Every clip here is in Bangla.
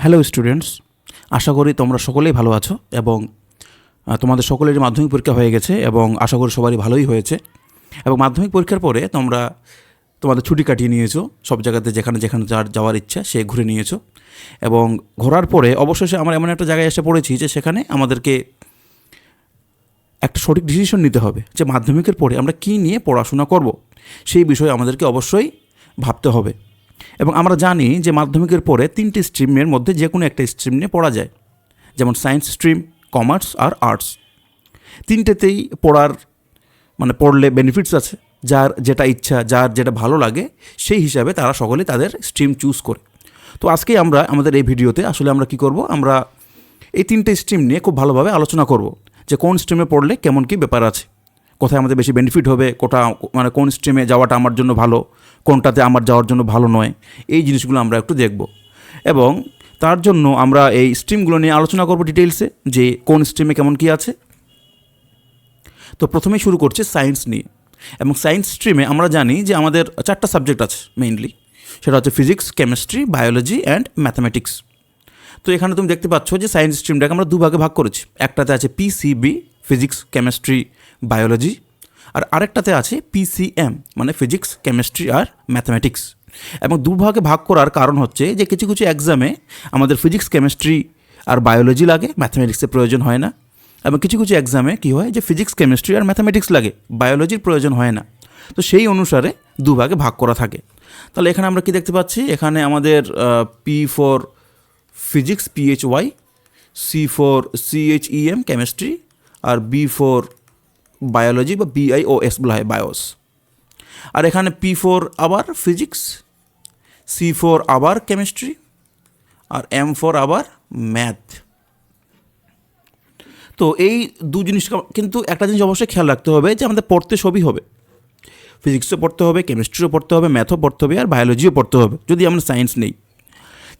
হ্যালো স্টুডেন্টস, আশা করি তোমরা সকলেই ভালো আছো এবং তোমাদের সকলেরই মাধ্যমিক পরীক্ষা হয়ে গেছে এবং আশা করি সবারই ভালোই হয়েছে। এবং মাধ্যমিক পরীক্ষার পরে তোমরা তোমাদের ছুটি কাটিয়ে নিয়েছো, সব জায়গাতে যেখানে যেখানে যাওয়ার ইচ্ছা সে ঘুরে নিয়েছো। এবং ঘোরার পরে অবশেষে আমরা এমন একটা জায়গায় এসে পড়েছি যে সেখানে আমাদেরকে একটা সঠিক ডিসিশন নিতে হবে যে মাধ্যমিকের পরে আমরা কী নিয়ে পড়াশোনা করব, সেই বিষয়ে আমাদেরকে অবশ্যই ভাবতে হবে। এবং আমরা জানি যে মাধ্যমিকের পরে 3টি স্ট্রিমের মধ্যে যে কোনো একটা স্ট্রিম নিয়ে পড়া যায়, যেমন সায়েন্স স্ট্রিম, কমার্স আর আর্টস। তিনটেতেই পড়লে বেনিফিটস আছে। যার যেটা ইচ্ছা, যার যেটা ভালো লাগে সেই হিসাবে তারা সকলে তাদের স্ট্রিম চুজ করে। তো আজকে আমরা আমাদের এই ভিডিওতে আসলে আমরা কী করব, আমরা এই 3টে স্ট্রিম নিয়ে খুব ভালোভাবে আলোচনা করব যে কোন স্ট্রিমে পড়লে কেমন কী ব্যাপার আছে, কোথায় আমাদের বেশি বেনিফিট হবে, কোন স্ট্রিমে যাওয়াটা আমার জন্য ভালো, কোনটাতে আমার যাওয়ার জন্য ভালো নয়, এই জিনিসগুলো আমরা একটু দেখব। এবং তার জন্য আমরা এই স্ট্রিমগুলো নিয়ে আলোচনা করব ডিটেলসে, যে কোন স্ট্রিমে কেমন কী আছে। তো প্রথমেই শুরু করছি সায়েন্স নিয়ে। এবং সায়েন্স স্ট্রিমে আমরা জানি যে আমাদের 4টা সাবজেক্ট আছে মেইনলি, সেটা হচ্ছে physics, chemistry, biology and mathematics. তো এখানে তুমি দেখতে পাচ্ছ যে সায়েন্স স্ট্রিমটাকে আমরা দুভাগে ভাগ করেছি। একটাতে আছে পিসিবি, ফিজিক্স, কেমিস্ট্রি, বায়োলজি, আর আরেকটাতে আছে পিসিএম, মানে ফিজিক্স, কেমিস্ট্রি আর ম্যাথামেটিক্স। এবং দুভাগে ভাগ করার কারণ হচ্ছে যে কিছু কিছু এক্সামে আমাদের ফিজিক্স, কেমিস্ট্রি আর বায়োলজি লাগে, ম্যাথামেটিক্সের প্রয়োজন হয় না। এবং কিছু কিছু এক্সামে কী হয় যে ফিজিক্স, কেমিস্ট্রি আর ম্যাথামেটিক্স লাগে, বায়োলজির প্রয়োজন হয় না। তো সেই অনুসারে দুভাগে ভাগ করা থাকে। তাহলে এখানে আমরা কি দেখতে পাচ্ছি, এখানে আমাদের P for physics PHY, C for CHEM chemistry, আর বি ফর বায়োলজি বা BIOS বলা হয়, বায়োস। আর এখানে পি ফর আবার ফিজিক্স, সি ফর আবার কেমিস্ট্রি, আর এম ফর আবার ম্যাথ। তো এই দু জিনিস, কিন্তু একটা জিনিস অবশ্যই খেয়াল রাখতে হবে যে আমাদের পড়তে সবই হবে, ফিজিক্সও পড়তে হবে, কেমিস্ট্রিও পড়তে হবে, ম্যাথও পড়তে হবে আর বায়োলজিও পড়তে হবে যদি আমরা সায়েন্স নেই।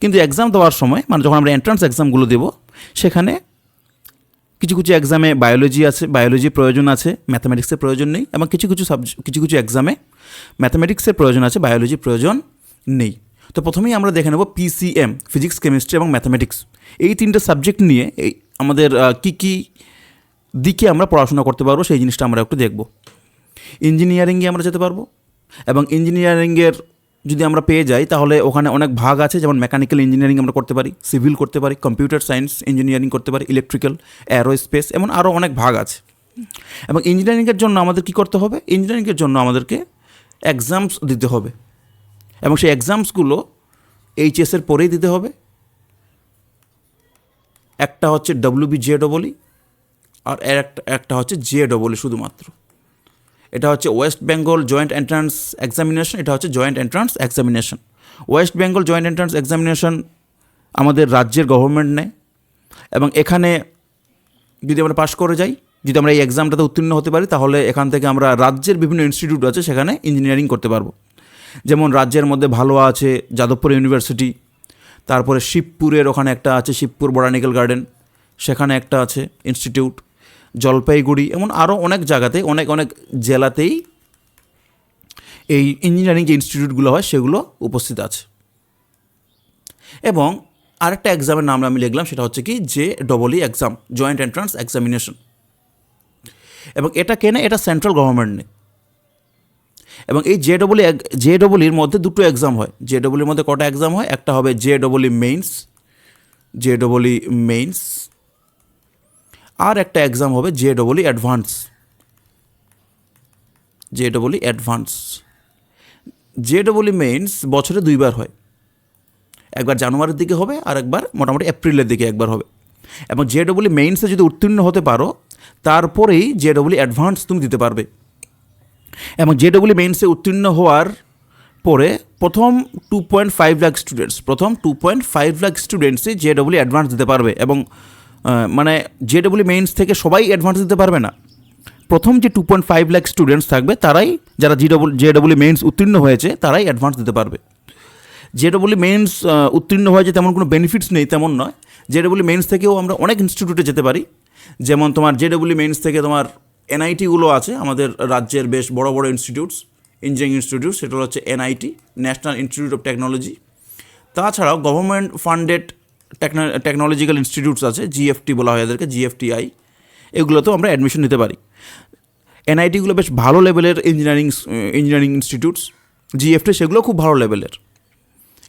কিন্তু এক্সাম দেওয়ার সময়, মানে যখন আমরা এন্ট্রান্স এক্সামগুলো দেবো, সেখানে কিছু কিছু এক্সামে বায়োলজি আছে, বায়োলজির প্রয়োজন আছে, ম্যাথামেটিক্সের প্রয়োজন নেই। এবং কিছু কিছু এক্সামে ম্যাথামেটিক্সের প্রয়োজন আছে, বায়োলজির প্রয়োজন নেই। তো প্রথমেই আমরা দেখে নেব PCM, ফিজিক্স, কেমিস্ট্রি এবং ম্যাথামেটিক্স। এই 3টে সাবজেক্ট নিয়ে আমাদের কী কী দিকে আমরা পড়াশোনা করতে পারবো সেই জিনিসটা আমরা একটু দেখব। ইঞ্জিনিয়ারিংয়ে আমরা যেতে পারবো, এবং ইঞ্জিনিয়ারিংয়ের যদি আমরা পেয়ে যাই তাহলে ওখানে অনেক ভাগ আছে, যেমন মেকানিক্যাল ইঞ্জিনিয়ারিং আমরা করতে পারি, সিভিল করতে পারি, কম্পিউটার সায়েন্স ইঞ্জিনিয়ারিং করতে পারি, ইলেকট্রিক্যাল, অ্যারোস্পেস, এমন আরও অনেক ভাগ আছে। এবং ইঞ্জিনিয়ারিংয়ের জন্য আমাদের কী করতে হবে, ইঞ্জিনিয়ারিংয়ের জন্য আমাদেরকে এক্সামস দিতে হবে, এবং সেই এক্সামসগুলো এইচএসের পরেই দিতে হবে। একটা হচ্ছে WBJEE আর একটা হচ্ছে JEE শুধুমাত্র। এটা হচ্ছে West Bengal joint entrance examination, এটা হচ্ছে joint entrance examination. West Bengal joint entrance examination আমাদের রাজ্যের গভর্নমেন্ট নেয়, এবং এখানে যদি আমরা পাশ করে যাই, যদি আমরা এই এক্সামটাতে উত্তীর্ণ হতে পারি, তাহলে এখান থেকে আমরা রাজ্যের বিভিন্ন ইনস্টিটিউট আছে সেখানে ইঞ্জিনিয়ারিং করতে পারবো। যেমন রাজ্যের মধ্যে ভালো আছে যাদবপুর ইউনিভার্সিটি, তারপরে শিবপুরের ওখানে একটা আছে শিবপুর বোটানিক্যাল গার্ডেন, সেখানে একটা আছে ইনস্টিটিউট, জলপাইগুড়ি, এমন আরও অনেক জায়গাতে, অনেক অনেক জেলাতেই এই ইঞ্জিনিয়ারিং যে ইনস্টিটিউটগুলো হয় সেগুলো উপস্থিত আছে। এবং আরেকটা এক্সামের নাম আমি লিখলাম, সেটা হচ্ছে কি JEE exam, joint entrance examination. এবং এটা কেনে, এটা সেন্ট্রাল গভর্নমেন্ট নেই। এবং এই JEEর মধ্যে দুটো এক্সাম হয়। JEEর মধ্যে কটা এক্সাম হয়, একটা হবে JEE মেইনস, আর একটা এক্সাম হবে JEE অ্যাডভান্স। JEE মেইনস বছরে 2বার হয়, একবার জানুয়ারির দিকে হবে আর একবার মোটামুটি এপ্রিলের দিকে একবার হবে। এবং JEE মেইনসে যদি উত্তীর্ণ হতে পারো, তারপরেই JEE অ্যাডভান্স তুমি দিতে পারবে। এবং JEE মেইনসে উত্তীর্ণ হওয়ার পরে প্রথম 2.5 লাখ স্টুডেন্টসই JEE অ্যাডভান্স দিতে পারবে। এবং JEE মেইনস থেকে সবাই অ্যাডভান্স দিতে পারবে না, প্রথম যে 2.5 লাখ স্টুডেন্টস থাকবে তারাই, যারা JEE মেইনস উত্তীর্ণ হয়েছে, তারাই অ্যাডভান্স দিতে পারবে। JEE মেইনস উত্তীর্ণ হয়েছে তেমন কোনো বেনিফিটস নেই, তেমন নয়। JEE মেইনস থেকেও আমরা অনেক ইনস্টিটিউটে যেতে পারি, যেমন তোমার JEE মেইনস থেকে তোমার NITগুলো আছে, আমাদের রাজ্যের বেশ বড় বড় ইনস্টিটিউটস, ইঞ্জিনিয়ারিং ইনস্টিটিউট, সেটা হচ্ছে NIT, national institute of technology. তাছাড়াও গভর্নমেন্ট ফান্ডেড টেকনোলজিক্যাল ইনস্টিটিউটস আছে, জিএফটি বলা হয় এদেরকে, জিএফটিআই, এগুলোতেও আমরা অ্যাডমিশন নিতে পারি। এনআইটিগুলো বেশ ভালো লেভেলের ইঞ্জিনিয়ারিং ইনস্টিটিউটস, জিএফটি সেগুলো খুব ভালো লেভেলের।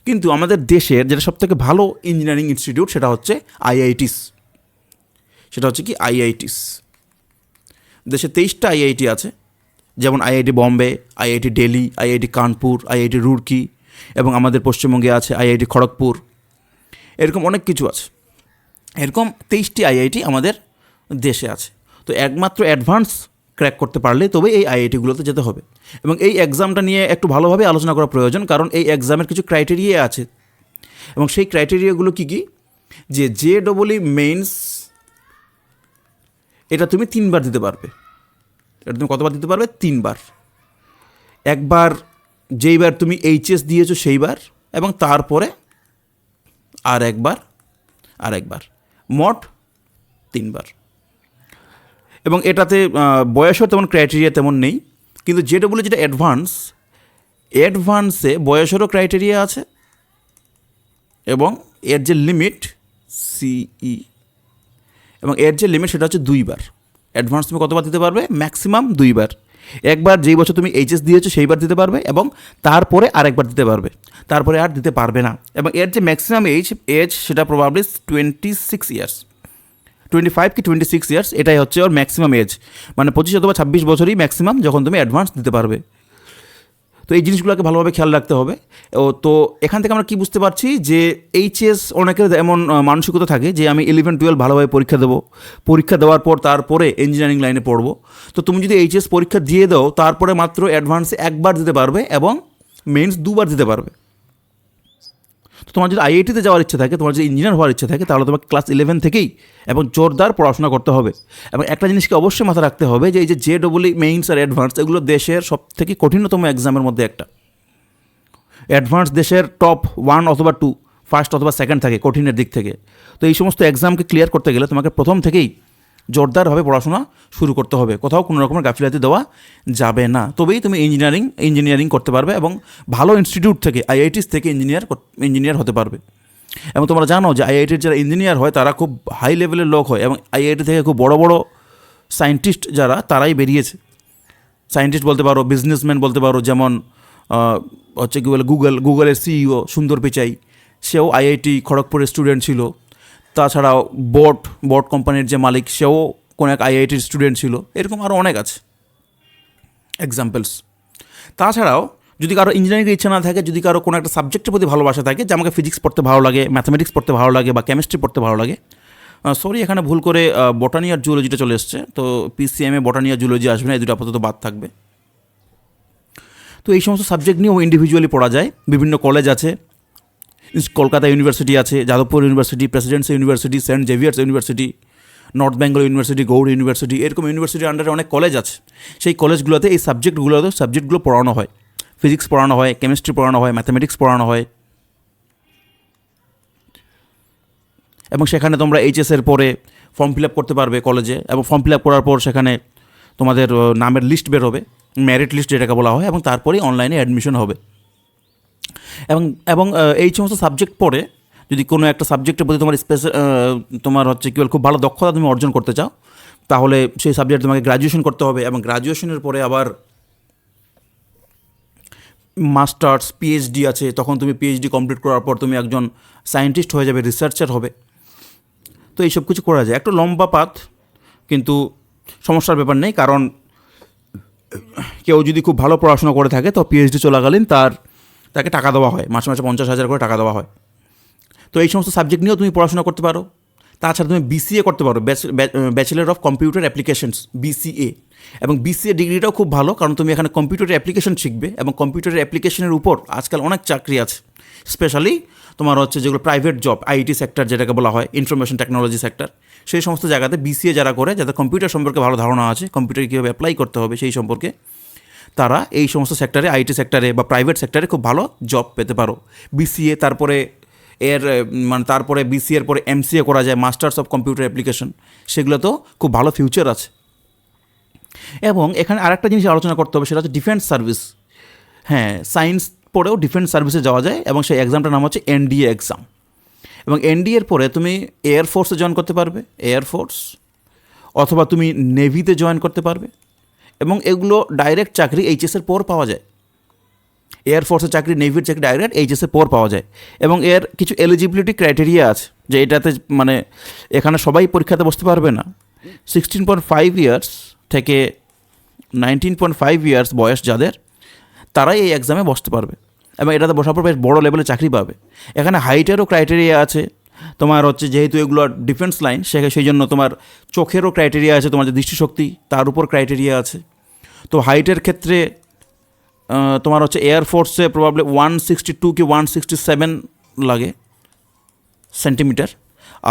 কিন্তু আমাদের দেশের যেটা সবথেকে ভালো ইঞ্জিনিয়ারিং ইনস্টিটিউট সেটা হচ্ছে আইআইটিস। সেটা হচ্ছে কি আইআইটিস। দেশে 23টা আইআইটি আছে, যেমন IIT Bombay, IIT Delhi, IIT Kanpur, IIT Roorkee, এবং আমাদের পশ্চিমবঙ্গে আছে আইআইটি খড়গপুর। এরকম অনেক কিছু আছে। এরকম 23টি আইআইটি আমাদের দেশে আছে। তো একমাত্র অ্যাডভান্স ক্র্যাক করতে পারলে তবে এই আইআইটিগুলোতে যেতে হবে। এবং এই এক্সামটা নিয়ে একটু ভালোভাবে আলোচনা করা প্রয়োজন, কারণ এই এক্সামের কিছু ক্রাইটেরিয়া আছে। এবং সেই ক্রাইটেরিয়াগুলো কী কী, যে JEE মেইনস এটা তুমি 3বার দিতে পারবে। এটা তুমি কতবার দিতে পারবে? 3বার। একবার যেইবার তুমি এইচএস দিয়েছো সেইবার, এবং তারপরে আর একবার, মোট 3বার। এবং এটাতে বয়সের তেমন ক্রাইটেরিয়া তেমন নেই, কিন্তু JEE যেটা অ্যাডভান্সে বয়সেরও ক্রাইটেরিয়া আছে, এবং এর যে লিমিট সিই, এবং এর যে লিমিট সেটা হচ্ছে 2বার। অ্যাডভান্স তুমি কতবার দিতে পারবে? ম্যাক্সিমাম 2বার। একবার যেই বছর তুমি এইচএস দিয়েছো সেইবার দিতে পারবে, এবং তারপরে আরেকবার দিতে পারবে, তারপরে আর দিতে পারবে না। এবং এর যে ম্যাক্সিমাম এজ সেটা প্রবাবলি 26 ইয়ার্স, 25 কি 26 ইয়ার্স, এটাই হচ্ছে ওর ম্যাক্সিমাম এজ। মানে 25 অথবা 26 বছরই ম্যাক্সিমাম যখন তুমি অ্যাডভান্স দিতে পারবে। তো এই জিনিসগুলোকে ভালোভাবে খেয়াল রাখতে হবে। তো এখান থেকে আমরা কি বুঝতে পারছি, যে এইচএস অনেকের এমন মানসিকতা থাকে যে আমি 11-12 ভালোভাবে পরীক্ষা দেওয়ার পর তারপরে ইঞ্জিনিয়ারিং লাইনে পড়বো। তো তুমি যদি এইচএস পরীক্ষা দিয়ে দাও, তারপরে মাত্র অ্যাডভান্সে একবার দিতে পারবে এবং মেন্স 2বার দিতে পারবে। তো তোমার যদি আইআইটিতে যাওয়ার ইচ্ছা থাকে, তোমার যদি ইঞ্জিনিয়ার হওয়ার ইচ্ছা থাকে, তাহলে তোমাকে ক্লাস 11 থেকেই এবং জোরদার পড়াশোনা করতে হবে। এবং একটা জিনিসকে অবশ্যই মাথায় রাখতে হবে, যে এই যে JEE মেইনস আর অ্যাডভান্স, এগুলো দেশের সবথেকে কঠিনতম এক্সামের মধ্যে একটা। অ্যাডভান্স দেশের টপ 1 অথবা 2, ফার্স্ট অথবা সেকেন্ড থাকে কঠিনের দিক থেকে। তো এই সমস্ত এক্সামকে ক্লিয়ার করতে গেলে তোমাকে প্রথম থেকেই জোরদারভাবে পড়াশোনা শুরু করতে হবে, কোথাও কোনো রকমের গাফিলাতি দেওয়া যাবে না। তবেই তুমি ইঞ্জিনিয়ারিং করতে পারবে, এবং ভালো ইনস্টিটিউট থেকে, আইআইটিস থেকে ইঞ্জিনিয়ার হতে পারবে। এবং তোমরা জানো যে আইআইটির যারা ইঞ্জিনিয়ার হয় তারা খুব হাই লেভেলের লোক হয়, এবং আইআইটি থেকে খুব বড় বড় সায়েন্টিস্ট যারা, তারাই বেরিয়েছে। সায়েন্টিস্ট বলতে পারো, বিজনেসম্যান বলতে পারো, যেমন হচ্ছে কি বলে গুগলের সিইও সুন্দর পিচাই, সেও আইআইটি খড়গপুরের স্টুডেন্ট ছিল। তাছাড়াও বোট কোম্পানির যে মালিক, সেও কোনো এক আইআইটির স্টুডেন্ট ছিল। এরকম আরও অনেক আছে এক্সাম্পলস। তাছাড়াও যদি কারো ইঞ্জিনিয়ারিংয়ের ইচ্ছা না থাকে, যদি কারো কোনো একটা সাবজেক্টের প্রতি ভালোবাসা থাকে, যে আমাকে ফিজিক্স পড়তে ভালো লাগে, ম্যাথামেটিক্স পড়তে ভালো লাগে, বা কেমিস্ট্রি পড়তে ভালো লাগে, সরি এখানে ভুল করে বটানি আর জুলজিটা চলে এসছে, তো পিসিএমে বটানি আর জুলজি আসবে না, এই দুটো আপাতত বাদ থাকবে। তো এই সমস্ত সাবজেক্ট নিয়েও ইন্ডিভিজুয়ালি পড়া যায়। বিভিন্ন কলেজ আছে, কলকাতা ইউনিভার্সিটি আছে, Jadavpur university, presidency university, saint Xavier's university, north Bengal university, Gour university, এরকম ইউনিভার্সিটির আন্ডারে অনেক কলেজ আছে। সেই কলেজগুলোতে এই সাবজেক্টগুলো পড়ানো হয়। ফিজিক্স পড়ানো হয়, কেমিস্ট্রি পড়ানো হয়, ম্যাথামেটিক্স পড়ানো হয়। এবং সেখানে তোমরা এইচএসের পরে ফর্ম ফিল আপ করতে পারবে কলেজে, এবং ফর্ম ফিল আপ করার পর সেখানে তোমাদের নামের লিস্ট বের হবে, মেরিট লিস্ট যেটাকে বলা হয়, এবং তারপরেই অনলাইনে অ্যাডমিশন হবে। এবং এই সমস্ত সাবজেক্ট পড়ে যদি কোনো একটা সাবজেক্টের প্রতি তোমার হচ্ছে কি খুব ভালো দক্ষতা তুমি অর্জন করতে চাও, তাহলে সেই সাবজেক্টে তোমাকে গ্র্যাজুয়েশন করতে হবে। এবং গ্র্যাজুয়েশনের পরে আবার মাস্টার্স, পিএইচডি আছে, তখন তুমি পিএইচডি কমপ্লিট করার পর তুমি একজন সায়েন্টিস্ট হয়ে যাবে, রিসার্চার হবে। তো এইসব কিছু করা যায়, একটু লম্বা পাথ, কিন্তু সমস্যার ব্যাপার নেই। কারণ কেউ যদি খুব ভালো পড়াশোনা করে থাকে, তো পিএইচডি চলাকালীন তাকে টাকা দেওয়া হয়, মাসে 50,000 করে টাকা দেওয়া হয়। তো এই সমস্ত সাবজেক্ট নিয়েও তুমি পড়াশোনা করতে পারো। তাছাড়া তুমি বিসিএ করতে পারো, bachelor of computer applications, BCA. এবং বিসিএ ডিগ্রিটাও খুব ভালো, কারণ তুমি এখানে কম্পিউটারের অ্যাপ্লিকেশন শিখবে, এবং কম্পিউটারের অ্যাপ্লিকেশনের উপর আজকাল অনেক চাকরি আছে। স্পেশালি তোমার হচ্ছে যেগুলো প্রাইভেট জব, আইটি সেক্টর যেটাকে বলা হয়, ইনফরমেশন টেকনোলজি সেক্টর, সেই সমস্ত জায়গাতে বিসিএ যারা করে, যাদের কম্পিউটার সম্পর্কে ভালো ধারণা আছে, কম্পিউটার কীভাবে অ্যাপ্লাই করতে হবে সেই সম্পর্কে, তারা এই সমস্ত সেক্টরে, আইটি সেক্টরে বা প্রাইভেট সেক্টরে খুব ভালো জব পেতে পারো। বিসিএ তারপরে বিসিএর পরে এমসিএ করা যায়, মাস্টার্স অফ কম্পিউটার অ্যাপ্লিকেশন, সেগুলোতেও খুব ভালো ফিউচার আছে। এবং এখানে আরেকটা জিনিস আলোচনা করতে হবে, সেটা হচ্ছে ডিফেন্স সার্ভিস। হ্যাঁ, সায়েন্স পড়েও ডিফেন্স সার্ভিসে যাওয়া যায়, এবং সেই এক্সামটার নাম হচ্ছে এনডিএ এক্সাম। এবং এনডি এর পরে তুমি এয়ারফোর্সে জয়েন করতে পারবে, এয়ারফোর্স, অথবা তুমি নেভিতে জয়েন করতে পারবে। এবং এগুলো ডাইরেক্ট চাকরি এইচএসের পর পাওয়া যায়। এয়ারফোর্সের চাকরি, নেভির চাকরি ডাইরেক্ট এইচএসের পর পাওয়া যায়। এবং এর কিছু এলিজিবিলিটি ক্রাইটেরিয়া আছে, যে এটাতে মানে এখানে সবাই পরীক্ষাতে বসতে পারবে না। 16.5 ইয়ার্স থেকে 19.5 ইয়ার্স বয়স যাদের, তারাই এই এক্সামে বসতে পারবে এবং এটাতে বসার পর বেশ বড়ো লেভেলে চাকরি পাবে। এখানে হাইটেরও ক্রাইটেরিয়া আছে তোমার, হচ্ছে যেহেতু এগুলো ডিফেন্স লাইন, সেই জন্য তোমার চোখেরও ক্রাইটেরিয়া আছে, তোমার যে দৃষ্টিশক্তি তার উপর ক্রাইটেরিয়া আছে। তো হাইটের ক্ষেত্রে তোমার হচ্ছে এয়ারফোর্সে প্রবাবলি 162 কি 167 লাগে সেন্টিমিটার,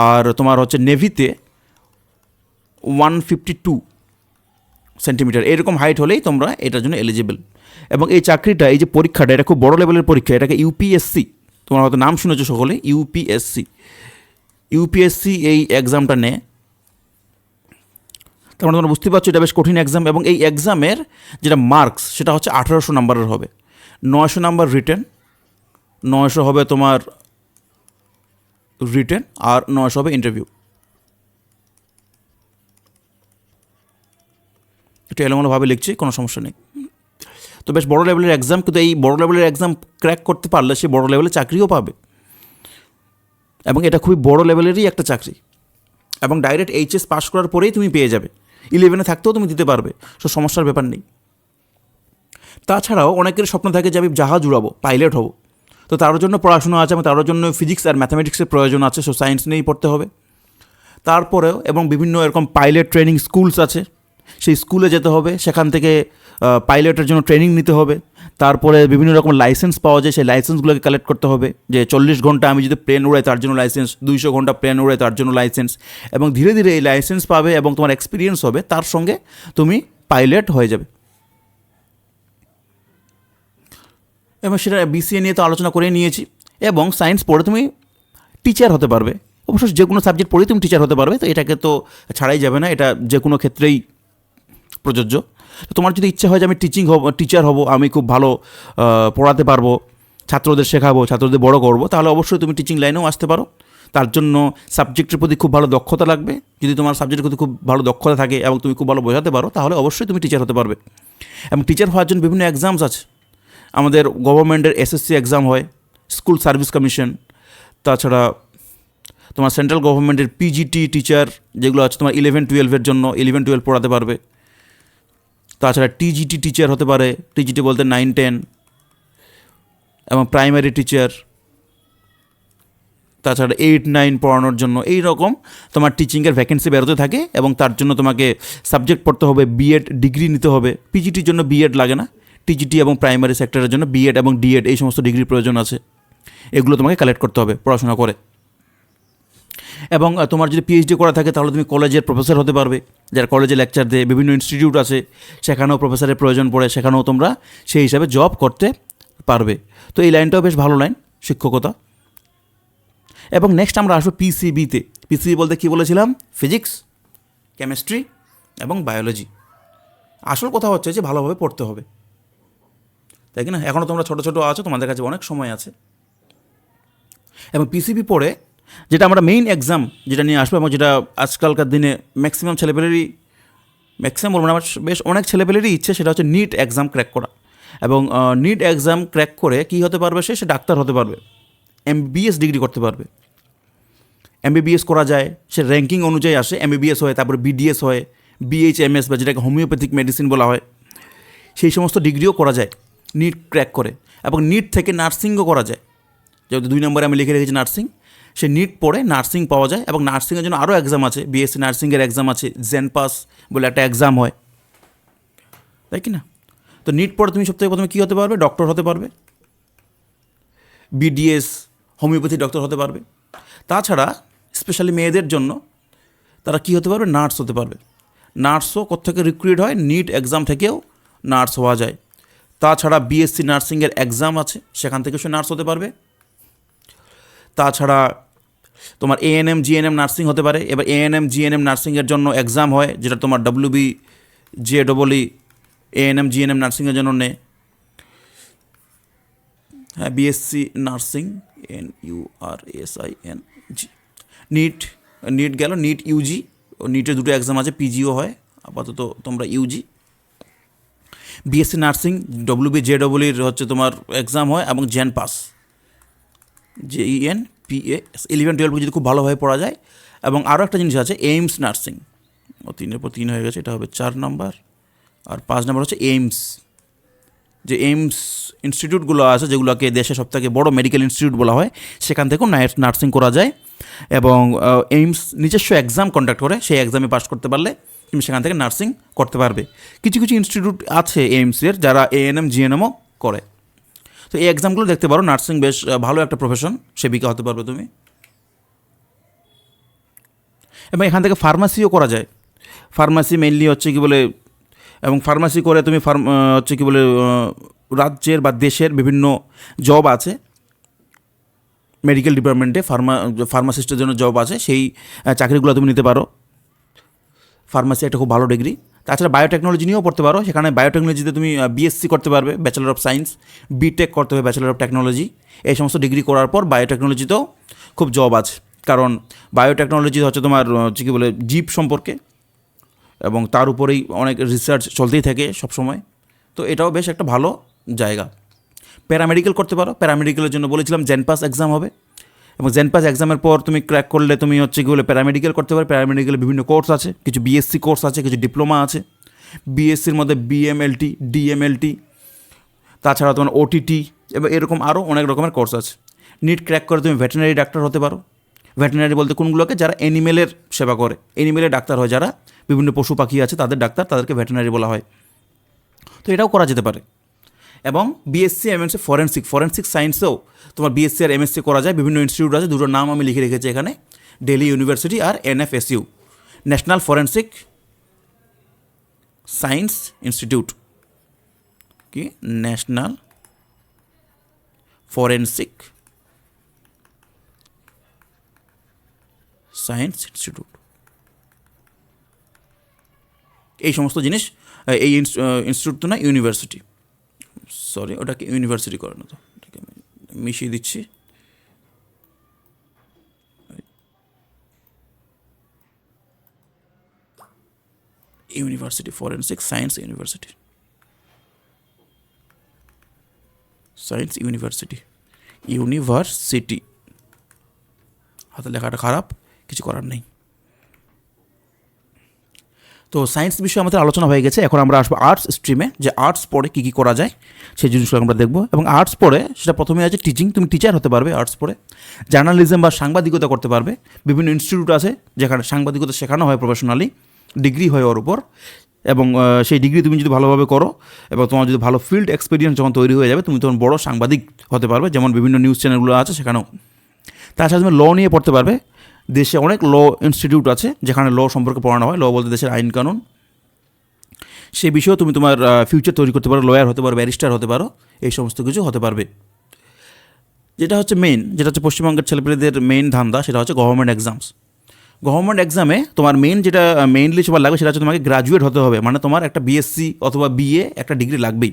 আর তোমার হচ্ছে নেভিতে 152 সেন্টিমিটার। এরকম হাইট হলেই তোমরা এটার জন্য এলিজিবল। এবং এই চাকরিটা, এই যে পরীক্ষাটা, এটা খুব বড় লেভেলের পরীক্ষা। এটাকে ইউপিএসসি, তোমরা হয়তো নাম শুনেছো সকলে, ইউপিএসসি এই এক্সামটা নেয়। তার মানে তোমরা বুঝতে পারছো এটা বেশ কঠিন এক্সাম। এবং এই এক্সামের যেটা মার্কস সেটা হচ্ছে 1800 নাম্বারের হবে। 900 নাম্বার রিটেন, 900 হবে তোমার রিটেন, আর 900 হবে ইন্টারভিউ। একটু এলোমেলোভাবে লিখছি, কোনো সমস্যা নেই। তো বেশ বড় লেভেলের এক্সাম, কিন্তু এই বড় লেভেলের এক্সাম ক্র্যাক করতে পারলে সে বড় লেভেলের চাকরিও পাবে। এবং এটা খুবই বড় লেভেলেরই একটা চাকরি। এবং ডাইরেক্ট এইচএস পাস করার পরেই তুমি পেয়ে যাবে, 11-এ থাকতেও তুমি দিতে পারবে, সো সমস্যার ব্যাপার নেই। তাছাড়াও অনেকের স্বপ্ন থাকে যে আমি জাহাজ উড়াবো, পাইলট হব। তো তার জন্য পড়াশোনা আছে, এবং তার জন্য ফিজিক্স আর ম্যাথামেটিক্সের প্রয়োজন আছে, সো সায়েন্স নিয়েই পড়তে হবে। তারপরেও এবং বিভিন্ন এরকম পাইলট ট্রেনিং স্কুলস আছে, সেই স্কুলে যেতে হবে, সেখান থেকে পাইলটের জন্য ট্রেনিং নিতে হবে। তারপরে বিভিন্ন রকম লাইসেন্স পাওয়া যায়, সেই লাইসেন্সগুলোকে কালেক্ট করতে হবে, যে 40 ঘন্টা আমি যদি প্লেন উড়াই তার জন্য লাইসেন্স, 200 ঘন্টা প্লেন উড়াই তার জন্য লাইসেন্স। এবং ধীরে ধীরে এই লাইসেন্স পাবে এবং তোমার এক্সপিরিয়েন্স হবে, তার সঙ্গে তুমি পাইলট হয়ে যাবে। এবং সেটা বিসিএ নিয়ে তো আলোচনা করে নিয়েছি। এবং সায়েন্স পড়ে তুমি টিচার হতে পারবে, অবশ্য যে কোনো সাবজেক্ট পড়েই তুমি টিচার হতে পারবে, তো এটাকে তো ছাড়াই যাবে না, এটা যে কোনো ক্ষেত্রেই প্রযোজ্য। তো তোমার যদি ইচ্ছা হয় যে আমি টিচার হব, আমি খুব ভালো পড়াতে পারবো, ছাত্রদের শেখাবো, ছাত্রদের বড় করবো, তাহলে অবশ্যই তুমি টিচিং লাইনেও আসতে পারো। তার জন্য সাবজেক্টের প্রতি খুব ভালো দক্ষতা লাগবে। যদি তোমার সাবজেক্টের প্রতি খুব ভালো দক্ষতা থাকে এবং তুমি খুব ভালো বোঝাতে পারো, তাহলে অবশ্যই তুমি টিচার হতে পারবে। এবং টিচার হওয়ার জন্য বিভিন্ন এক্সামস আছে। আমাদের গভর্নমেন্টের এসএসসি এক্সাম হয়, স্কুল সার্ভিস কমিশন, তাছাড়া তোমার সেন্ট্রাল গভর্নমেন্টের পিজিটি টিচার যেগুলো আছে, তোমার 11-12-এর জন্য 11-12 পড়াতে পারবে। তাছাড়া টিজিটি টিচার হতে পারে, টিজিটি বলতে 9-10, এবং প্রাইমারি টিচার, তাছাড়া 8-9 পড়ানোর জন্য। এই রকম তোমার টিচিংয়ের ভ্যাকেন্সি বেরোতে থাকে, এবং তার জন্য তোমাকে সাবজেক্ট পড়তে হবে, বিএড ডিগ্রি নিতে হবে। পিজিটির জন্য বিএড লাগে না, টিজিটি এবং প্রাইমারি সেক্টরের জন্য বিএড এবং ডিএড এই সমস্ত ডিগ্রির প্রয়োজন আছে। এগুলো তোমাকে কালেক্ট করতে হবে পড়াশোনা করে। এবং তোমার যদি পিএইচডি করা থাকে তাহলে তুমি কলেজের প্রফেসর হতে পারবে, যারা কলেজে লেকচার দেয়। বিভিন্ন ইনস্টিটিউট আছে, সেখানেও প্রফেসরের প্রয়োজন পড়ে, সেখানেও তোমরা সেই হিসাবে জব করতে পারবে। তো এই লাইনটাও বেশ ভালো লাইন, শিক্ষকতা। এবং নেক্সট আমরা আসবো পিসিবিতে। পিসিবি বলতে কী বলেছিলাম? ফিজিক্স, কেমিস্ট্রি এবং বায়োলজি। আসল কথা হচ্ছে যে ভালোভাবে পড়তে হবে, তাই কি না? এখনও তোমরা ছোটো ছোটো আছো, তোমাদের কাছে অনেক সময় আছে। এবং পিসিবি পড়ে যেটা আমরা মেইন এক্সাম যেটা নিয়ে আসবো, এবং যেটা আজকালকার দিনে ম্যাক্সিমাম ছেলেপেলেরই, ম্যাক্সিমাম বলবো না, আমার বেশ অনেক ছেলেপেলেরই ইচ্ছে, সেটা হচ্ছে নিট এক্সাম ক্র্যাক করা। এবং নিট এক্সাম ক্র্যাক করে কী হতে পারবে? সে ডাক্তার হতে পারবে, এমবিবিএস ডিগ্রি করতে পারবে। এমবিবিএস করা যায়, সে র্যাঙ্কিং অনুযায়ী আসে, এমবিবিএস হয়, তারপরে বিডিএস হয়, বিএইচএমএস বা যেটাকে হোমিওপ্যাথিক মেডিসিন বলা হয়, সেই সমস্ত ডিগ্রিও করা যায় নিট ক্র্যাক করে। এবং নিট থেকে নার্সিংও করা যায়, যেহেতু 2 নম্বরে আমি লিখে রেখেছি নার্সিং। সে নিট পড়ে নার্সিং পাওয়া যায়। এবং নার্সিংয়ের জন্য আরও এক্সাম আছে, বিএসসি নার্সিংয়ের এক্সাম আছে, জেনপাস বলে একটা এক্সাম হয়, তাই কি না? তো নিট পড়ে তুমি সবথেকে প্রথমে কী হতে পারবে? ডক্টর হতে পারবে, বিডিএস হোমিওপ্যাথি ডক্টর হতে পারবে। তাছাড়া স্পেশালি মেয়েদের জন্য তারা কী হতে পারবে? নার্স হতে পারবে। নার্সও কোত্থেকে রিক্রুইট হয়? নিট এক্সাম থেকেও নার্স হওয়া যায়। তাছাড়া বিএসসি নার্সিংয়ের এক্সাম আছে, সেখান থেকে সে নার্স হতে পারবে। তাছাড়া তোমার এএনএম জিএনএম নার্সিং হতে পারে। এবার এএনএম জিএনএম নার্সিংয়ের জন্য এক্সাম হয়, যেটা তোমার WBJEE এএনএম জিএনএম নার্সিংয়ের জন্য নেয়। হ্যাঁ, বিএসসি নার্সিং NURSIN জি, নিট নিট গেল, নিট ইউজি, নিটের দুটো এক্সাম আছে, পিজিও হয়, আপাতত তোমরা ইউজি। বিএসসি নার্সিং WBJEEর হচ্ছে তোমার এক্সাম হয়, এবং জেন পাস, JENPAS 11-12 যদি খুব ভালোভাবে পড়া যায়। এবং আরও একটা জিনিস আছে, এইমস নার্সিং, 3-এর পর 3 হয়ে গেছে, এটা হবে 4 নাম্বার, আর 5 নাম্বার হচ্ছে এইমস। যে এইমস ইনস্টিটিউটগুলো আছে, যেগুলোকে দেশে সবথেকে বড় মেডিকেল ইনস্টিটিউট বলা হয়, সেখান থেকেও নার্সিং করা যায়। এবং এইমস নিজস্ব এক্সাম কন্ডাক্ট করে, সেই এক্সামে পাস করতে পারলে তুমি সেখান থেকে নার্সিং করতে পারবে। কিছু কিছু ইনস্টিটিউট আছে এইমসের যারা ANM GNMও করে। তো এই এক্সামগুলো দেখতে পারো, নার্সিং বেশ ভালো একটা প্রফেশন, সেবিকা হতে পারবে তুমি। এবং এখান থেকে ফার্মাসিও করা যায়, ফার্মাসি মেইনলি হচ্ছে কি বলে, এবং ফার্মাসি করে তুমি হচ্ছে কি বলে রাজ্যের বা দেশের বিভিন্ন জব আছে, মেডিকেল ডিপার্টমেন্টে ফার্মাসিস্টের জন্য জব আছে, সেই চাকরিগুলো তুমি নিতে পারো। ফার্মাসি একটা খুব ভালো ডিগ্রি। তাছাড়া বায়োটেকনোলজি নিয়েও পড়তে পারো, সেখানে বায়োটেকনোলজিতে তুমি BSc করতে পারবে, ব্যাচেলর অফ সায়েন্স, BTech করতে হবে, ব্যাচেলর অফ টেকনোলজি। এই সমস্ত ডিগ্রি করার পর বায়োটেকনোলজিতেও খুব জব আছে, কারণ বায়োটেকনোলজি হচ্ছে তোমার হচ্ছে কী বলে জীব সম্পর্কে, এবং তার উপরেই অনেক রিসার্চ চলতেই থাকে সবসময়। তো এটাও বেশ একটা ভালো জায়গা। প্যারামেডিক্যাল করতে পারো, প্যারামেডিক্যালের জন্য বলেছিলাম জেনপাস এক্সাম হবে, এবং জেনপাস এক্সামের পর তুমি ক্র্যাক করলে তুমি হচ্ছে কি বলে প্যারামেডিক্যাল করতে পারো। প্যারামেডিক্যালে বিভিন্ন কোর্স আছে, কিছু BSc কোর্স আছে, কিছু ডিপ্লোমা আছে। BScর মধ্যে BMLT, DMLT, তাছাড়া তোমার OTT, এবং এরকম আরও অনেক রকমের কোর্স আছে। নিট ক্র্যাক করে তুমি ভেটেরিনারি ডাক্তার হতে পারো। ভেটেরিনারি বলতে কোনগুলোকে, যারা অ্যানিমেলের সেবা করে, অ্যানিমেলের ডাক্তার হয় যারা, বিভিন্ন পশু পাখি আছে তাদের ডাক্তার, তাদেরকে ভেটেরিনারি বলা হয়। তো এটাও করা যেতে পারে। এবং BSc MSc ফরেন্সিক সায়েন্সেও তোমার BSc আর MSc করা যায়। বিভিন্ন ইনস্টিটিউট আছে, দুটোর নাম আমি লিখে রেখেছি এখানে, দিল্লি ইউনিভার্সিটি আর NFSU, national forensic science institute, কি ন্যাশনাল ফরেন্সিক সায়েন্স ইনস্টিটিউট। এই সমস্ত জিনিস, এই ইনস্টিটিউট তো না, ইউনিভার্সিটি, সরি ওটাকে ইউনিভার্সিটি করে না, তো এটাকে আমি মিশিয়ে দিচ্ছি। University, forensic science university, science university, university, হাতে লেখাটা খারাপ, কিছু করার নেই। তো সায়েন্স বিষয়ে আমাদের আলোচনা হয়ে গেছে। এখন আমরা আসবো আর্টস স্ট্রিমে, যে আর্টস পড়ে কী কী করা যায় সেই জিনিসগুলো আমরা দেখবো। এবং আর্টস পড়ে সেটা প্রথমে আছে টিচিং, তুমি টিচার হতে পারবে আর্টস পড়ে। জার্নালিজম বা সাংবাদিকতা করতে পারবে, বিভিন্ন ইনস্টিটিউট আছে যেখানে সাংবাদিকতা শেখানো হয় প্রফেশনালি, ডিগ্রি হয় ওর উপর। এবং সেই ডিগ্রি তুমি যদি ভালোভাবে করো, এবং তোমার যদি ভালো ফিল্ড এক্সপিরিয়েন্স যখন তৈরি হয়ে যাবে, তুমি তখন বড় সাংবাদিক হতে পারবে, যেমন বিভিন্ন নিউজ চ্যানেলগুলো আছে সেখানেও। তাছাড়া তুমি ল নিয়ে পড়তে পারবে, দেশে অনেক ল ইনস্টিটিউট আছে যেখানে ল সম্পর্কে পড়ানো হয়, ল বলতে দেশের আইন কানুন, সেই বিষয়েও তুমি তোমার ফিউচার তৈরি করতে পারো, লয়ার হতে পারো, ব্যারিস্টার হতে পারো, এই সমস্ত কিছু হতে পারবে। যেটা হচ্ছে যেটা হচ্ছে পশ্চিমবঙ্গের ছেলেপেলেদের মেইন ধান্দা, সেটা হচ্ছে গভর্নমেন্ট এক্সামস। গভর্নমেন্ট এক্সামে তোমার যেটা মেইনলি সবার লাগবে, সেটা হচ্ছে তোমাকে গ্রাজুয়েট হতে হবে, মানে তোমার একটা BSc অথবা BA একটা ডিগ্রি লাগবেই।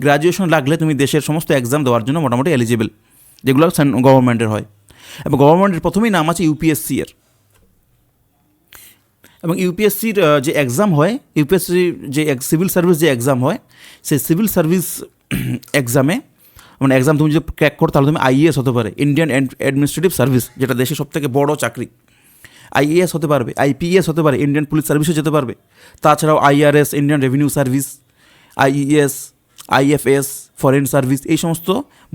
গ্রাজুয়েশন লাগলে তুমি দেশের সমস্ত এক্সাম দেওয়ার জন্য মোটামুটি এলিজিবল, যেগুলো গভর্নমেন্টের হয়। এবং গভর্নমেন্টের প্রথমেই নাম আছে UPSC এর। এবং ইউপিএসসির যে এক্সাম হয়, ইউপিএসসির যে সিভিল সার্ভিস যে এক্সাম হয়, সেই সিভিল সার্ভিস এক্সামে মানে এক্সাম তুমি যদি ক্র্যাক করো, তাহলে তুমি IAS হতে পারে, ইন্ডিয়ান অ্যাডমিনিস্ট্রেটিভ সার্ভিস, যেটা দেশের সবথেকে বড় চাকরি। IAS হতে পারবে, IPS হতে পারে, ইন্ডিয়ান পুলিশ সার্ভিসে যেতে পারবে। তাছাড়াও IRS, Indian revenue service, IES, IFS, foreign service, এই সমস্ত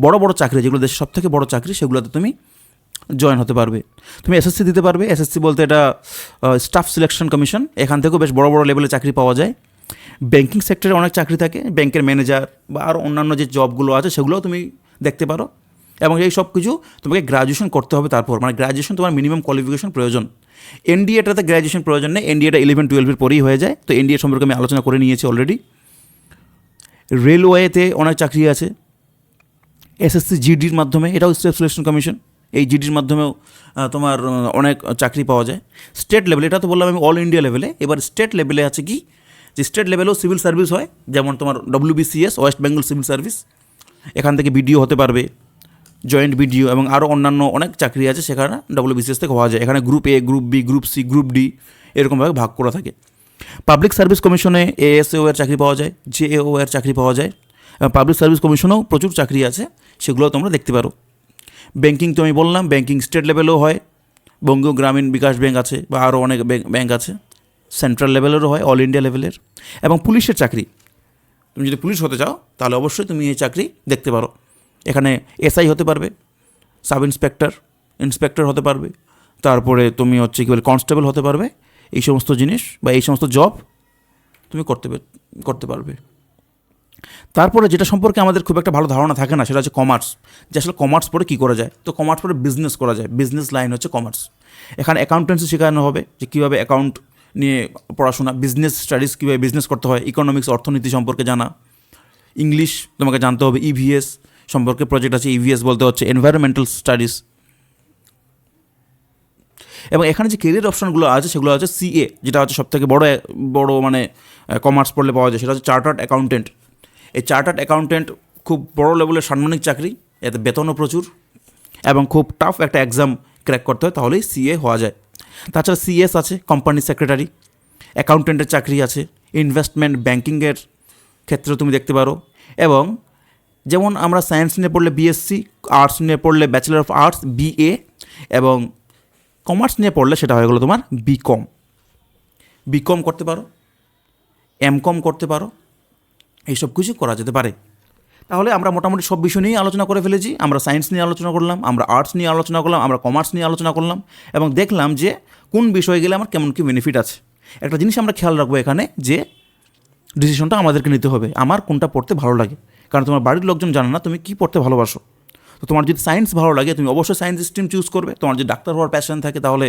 বড় বড় চাকরি, যেগুলো দেশের সবথেকে বড় চাকরি, সেগুলোতে তুমি জয়েন হতে পারবে। তুমি SSC দিতে পারবে। SSC বলতে এটা স্টাফ সিলেকশন কমিশন, এখান থেকেও বেশ বড় বড় লেভেলে চাকরি পাওয়া যায়। ব্যাংকিং সেক্টরে অনেক চাকরি থাকে, ব্যাংকের ম্যানেজার বা আরও অন্যান্য যে জবগুলো আছে সেগুলোও তুমি দেখতে পারো। এবং এই সব কিছু তোমাকে গ্র্যাজুয়েশন করতে হবে, তারপর মানে গ্র্যাজুয়েশন তোমার মিনিমাম কোয়ালিফিকেশন প্রয়োজন। NDAটাতে গ্র্যাজুয়েশন প্রয়োজন নেই, NDAটা 11-12 পরেই হয়ে যায়। তো NDA সম্পর্কে আমি আলোচনা করে নিয়েছি অলরেডি। রেলওয়েতে অনেক চাকরি আছে, SSC GDর মাধ্যমে, এটাও স্টাফ সিলেকশন কমিশন, এই GDর মাধ্যমেও তোমার অনেক চাকরি পাওয়া যায়। স্টেট লেভেলে, এটা তো বললাম আমি অল ইন্ডিয়া লেভেলে, এবার স্টেট লেভেলে আছে কি, যে স্টেট লেভেলেও সিভিল সার্ভিস হয়, যেমন তোমার WBCS, West Bengal civil service, এখান থেকে BDO হতে পারবে, জয়েন্ট বিডিও এবং আরও অন্যান্য অনেক চাকরি আছে, সেখানে WBCS থেকে হওয়া যায়। এখানে group A, group B, group C, group D এরকমভাবে ভাগ করা থাকে। পাবলিক সার্ভিস কমিশনে ASO এর চাকরি পাওয়া যায়, JAO এর চাকরি পাওয়া যায়। পাবলিক সার্ভিস কমিশনেও প্রচুর চাকরি আছে, সেগুলো তোমরা দেখতে পারো। ব্যাংকিং তো আমি বললাম, ব্যাংকিং স্টেট লেভেলেও হয়, বঙ্গীয় গ্রামীণ বিকাশ ব্যাংক আছে বা আরও অনেক ব্যাংক আছে। সেন্ট্রাল লেভেলেরও হয়, অল ইন্ডিয়া লেভেলের। এবং পুলিশের চাকরি, তুমি যদি পুলিশ হতে চাও তাহলে অবশ্যই তুমি এই চাকরি দেখতে পারো। এখানে SI হতে পারবে, সাব ইন্সপেক্টর, ইন্সপেক্টর হতে পারবে, তারপরে তুমি হচ্ছে কি বলে কনস্টেবল হতে পারবে। এই সমস্ত জিনিস বা এই সমস্ত জব তুমি করতে পারবে। তারপরে যেটা সম্পর্কে আমাদের খুব একটা ভালো ধারণা থাকে না, সেটা হচ্ছে কমার্স, যে আসলে কমার্স পড়ে কী করা যায়। তো কমার্স পড়ে বিজনেস করা যায়, বিজনেস লাইন হচ্ছে কমার্স। এখানে অ্যাকাউন্টেন্সি শেখানো হবে, যে কীভাবে অ্যাকাউন্ট নিয়ে পড়াশোনা, বিজনেস স্টাডিজ, কীভাবে বিজনেস করতে হয়, ইকোনমিক্স অর্থনীতি সম্পর্কে জানা। ইংলিশ তোমাকে জানতে হবে, EVS সম্পর্কে প্রজেক্ট আছে, EVS বলতে হচ্ছে এনভায়রনমেন্টাল স্টাডিজ। এবং এখানে যে কেরিয়ার অপশনগুলো আছে সেগুলো হচ্ছে CA, যেটা হচ্ছে সবথেকে বড় মানে কমার্স পড়লে পাওয়া যায়, সেটা হচ্ছে চার্টার্ড অ্যাকাউন্টেন্ট। এই চার্টার্ড অ্যাকাউন্টেন্ট খুব বড় লেভেলের সাম্মানিক চাকরি, এতে বেতনও প্রচুর এবং খুব টাফ একটা এক্সাম ক্র্যাক করতে হয়, তাহলেই CA হওয়া যায়। তাছাড়া CS আছে, কোম্পানি সেক্রেটারি, অ্যাকাউন্টেন্টের চাকরি আছে, ইনভেস্টমেন্ট ব্যাঙ্কিংয়ের ক্ষেত্রে তুমি দেখতে পারো। এবং যেমন আমরা সায়েন্স নিয়ে পড়লে BSc, আর্টস নিয়ে পড়লে ব্যাচেলর অফ আর্টস BA, এবং কমার্স নিয়ে পড়লে সেটা হয়ে গেলো তোমার BCom করতে পারো, MCom করতে পারো, এইসব কিছু করা যেতে পারে। তাহলে আমরা মোটামুটি সব বিষয় নিয়েই আলোচনা করে ফেলেছি। আমরা সায়েন্স নিয়ে আলোচনা করলাম, আমরা আর্টস নিয়ে আলোচনা করলাম, আমরা কমার্স নিয়ে আলোচনা করলাম, এবং দেখলাম যে কোন বিষয়ে গেলে আমার কেমন কী বেনিফিট আছে। একটা জিনিস আমরা খেয়াল রাখবো এখানে, যে ডিসিশনটা আমাদেরকে নিতে হবে, আমার কোনটা পড়তে ভালো লাগে। কারণ তোমার বাড়ির লোকজন জানে না তুমি কী পড়তে ভালোবাসো। তো তোমার যদি সায়েন্স ভালো লাগে, তুমি অবশ্যই সায়েন্স স্ট্রিম চুজ করবে। তোমার যদি ডাক্তার হওয়ার প্যাশন থাকে, তাহলে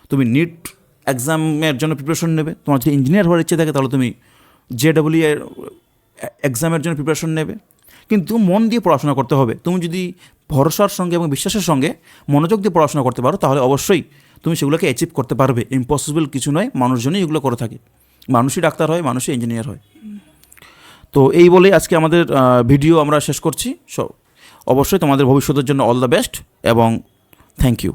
তুমি নিট এক্সামের জন্য প্রিপারেশন নেবে। তোমার যদি ইঞ্জিনিয়ার হওয়ার ইচ্ছে থাকে, তাহলে তুমি JEE এর এক্সামের জন্য প্রিপারেশন নেবে। কিন্তু মন দিয়ে পড়াশোনা করতে হবে। তুমি যদি ভরসার সঙ্গে এবং বিশ্বাসের সঙ্গে মনোযোগ দিয়ে পড়াশোনা করতে পারো, তাহলে অবশ্যই তুমি সেগুলোকে অ্যাচিভ করতে পারবে। ইম্পসিবল কিছু নয়, মানুষজনই এগুলো করে থাকে। মানুষই ডাক্তার হয়, মানুষই ইঞ্জিনিয়ার হয়। তো এই বলেই আজকে আমাদের ভিডিও আমরা শেষ করছি। অবশ্যই তোমাদের ভবিষ্যতের জন্য অল দ্য বেস্ট এবং থ্যাংক ইউ।